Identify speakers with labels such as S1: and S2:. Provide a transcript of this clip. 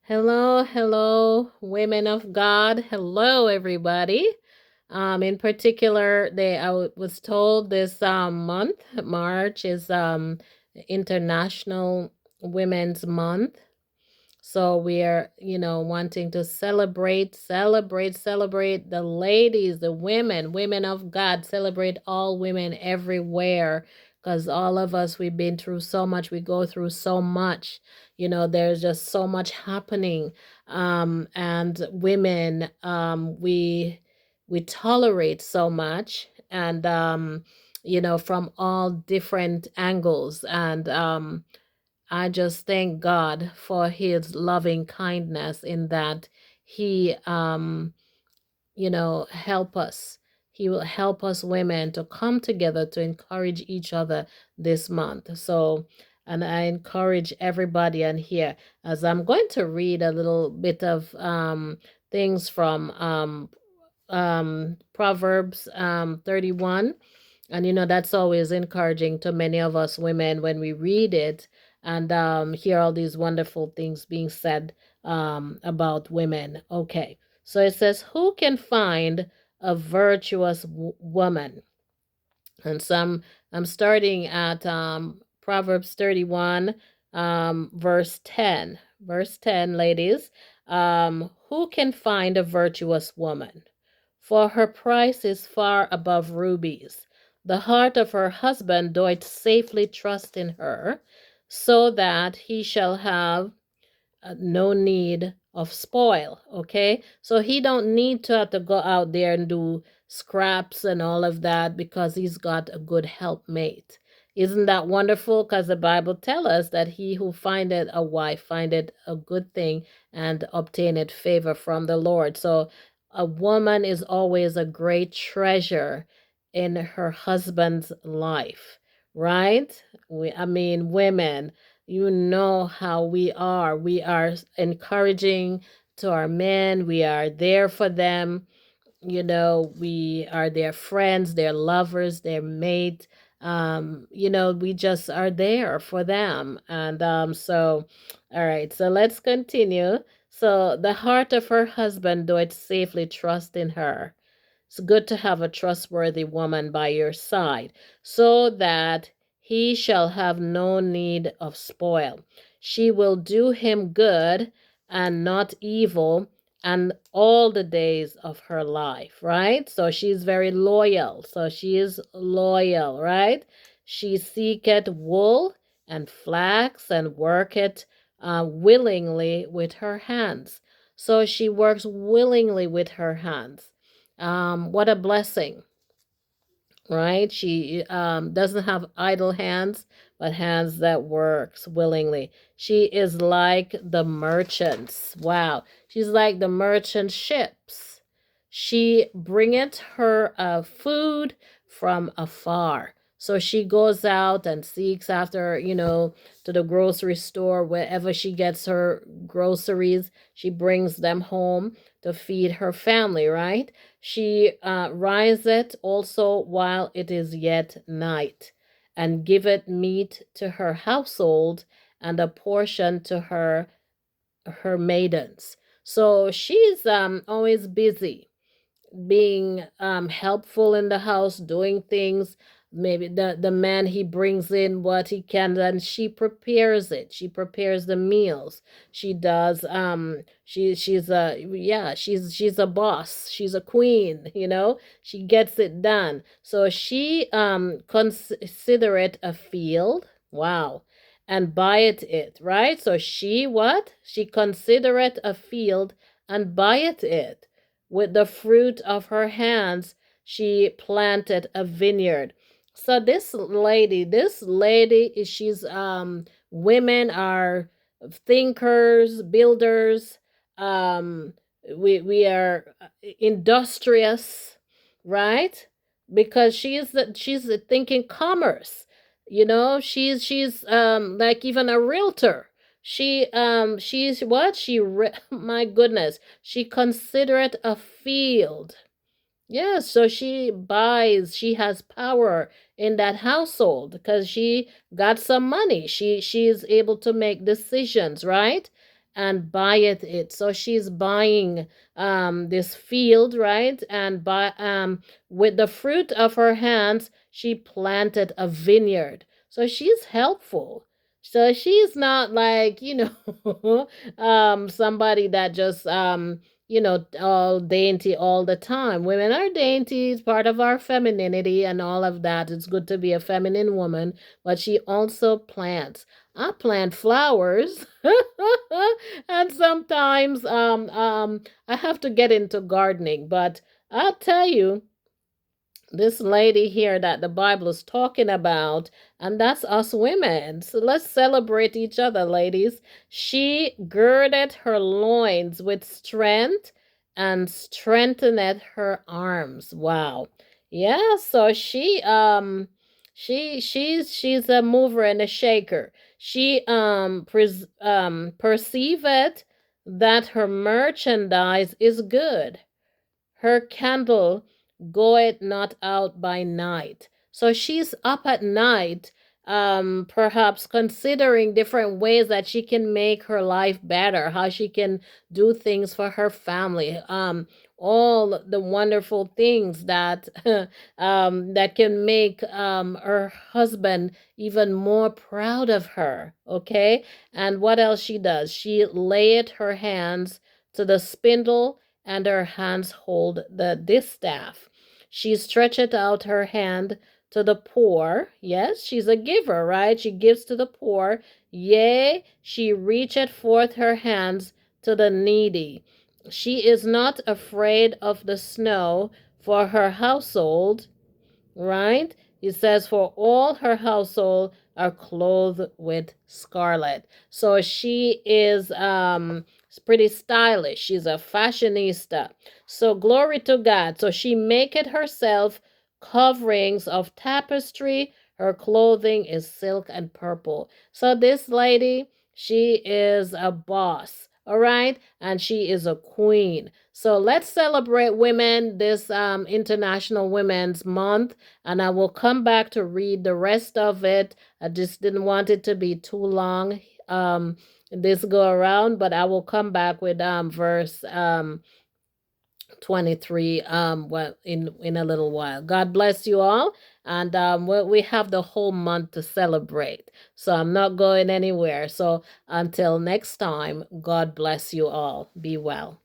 S1: Hello, hello, women of God. Hello, everybody. In particular, was told this month, March, is International Women's Month. So we are, wanting to celebrate the ladies, the women of God, celebrate all women everywhere. Because all of us, we've been through so much, we go through so much. There's just so much happening. And women, we tolerate so much, and from all different angles. And I just thank God for his loving kindness in that he help us. He will help us women to come together to encourage each other this month. So, and I encourage everybody on here, as I'm going to read a little bit of things from Proverbs 31. And that's always encouraging to many of us women when we read it and hear all these wonderful things being said about women. Okay, so it says, "Who can find a virtuous woman?" And so I'm starting at Proverbs 31, verse 10. Verse 10, ladies. Who can find a virtuous woman? For her price is far above rubies. The heart of her husband doth safely trust in her, so that he shall have no need of spoil. Okay, so he don't need to have to go out there and do scraps and all of that because he's got a good helpmate. Isn't that wonderful? Because the Bible tell us that he who findeth a wife findeth a good thing and obtaineth favor from the Lord. So a woman is always a great treasure in her husband's life, right? I mean, women, you know how we are. We are encouraging to our men. We are there for them. We are their friends, their lovers, their mate. We just are there for them. And all right, so let's continue. So the heart of her husband doeth safely trust in her. It's good to have a trustworthy woman by your side, so that he shall have no need of spoil. She will do him good and not evil, and all the days of her life, right? So she's very loyal. So she is loyal, right? She seeketh wool and flax and worketh willingly with her hands. So she works willingly with her hands. What a blessing, right? She doesn't have idle hands, but hands that works willingly. She is like the merchants. Wow. She's like the merchant ships. She bringeth her food from afar. So she goes out and seeks after, to the grocery store, wherever she gets her groceries, she brings them home to feed her family, right? She riseth also while it is yet night, and giveth meat to her household, and a portion to her maidens. So she's always busy being helpful in the house, doing things. Maybe the man, he brings in what he can, and she prepares it. She prepares the meals. She does she's a, yeah, she's a boss. She's a queen, She gets it done. So she consider it a field. Wow. And buyeth it, right? So she what? She consider it a field and buyeth it. With the fruit of her hands, she planted a vineyard. So this lady is, she's women are thinkers, builders. Um, we are industrious, right? Because she's thinking commerce. She's like even a realtor. She's what? My goodness. She consider it a field. Yes, so she has power in that household because she got some money. She's able to make decisions, right? and buyeth it. So she's buying this field, right? And by with the fruit of her hands, she planted a vineyard. So she's helpful. So she's not like, somebody that just all dainty all the time. Women are dainty, it's part of our femininity and all of that. It's good to be a feminine woman, but she also plants. I plant flowers. And sometimes I have to get into gardening, but I'll tell you, this lady here that the Bible is talking about, and that's us women. So let's celebrate each other, ladies. She girded her loins with strength and strengthened her arms. Wow. Yeah, so she's a mover and a shaker. She perceiveth that her merchandise is good. Her candle goeth not out by night. So she's up at night, perhaps considering different ways that she can make her life better, how she can do things for her family, all the wonderful things that that can make her husband even more proud of her. Okay, and what else she does? She layeth her hands to the spindle, and her hands hold the distaff. She stretcheth out her hand to the poor. Yes, she's a giver, right? She gives to the poor. Yea, she reacheth forth her hands to the needy. She is not afraid of the snow for her household, right? It says, for all her household are clothed with scarlet. So she is pretty stylish. She's a fashionista. So glory to God. So she maketh herself coverings of tapestry. Her clothing is silk and purple. So this lady, she is a boss. All right, and she is a queen. So let's celebrate women this International Women's Month, and I will come back to read the rest of it. I just didn't want it to be too long this go around, but I will come back with verse 23 well in a little while. God bless you all, and we have the whole month to celebrate, so I'm not going anywhere. So until next time, God bless you all. Be well.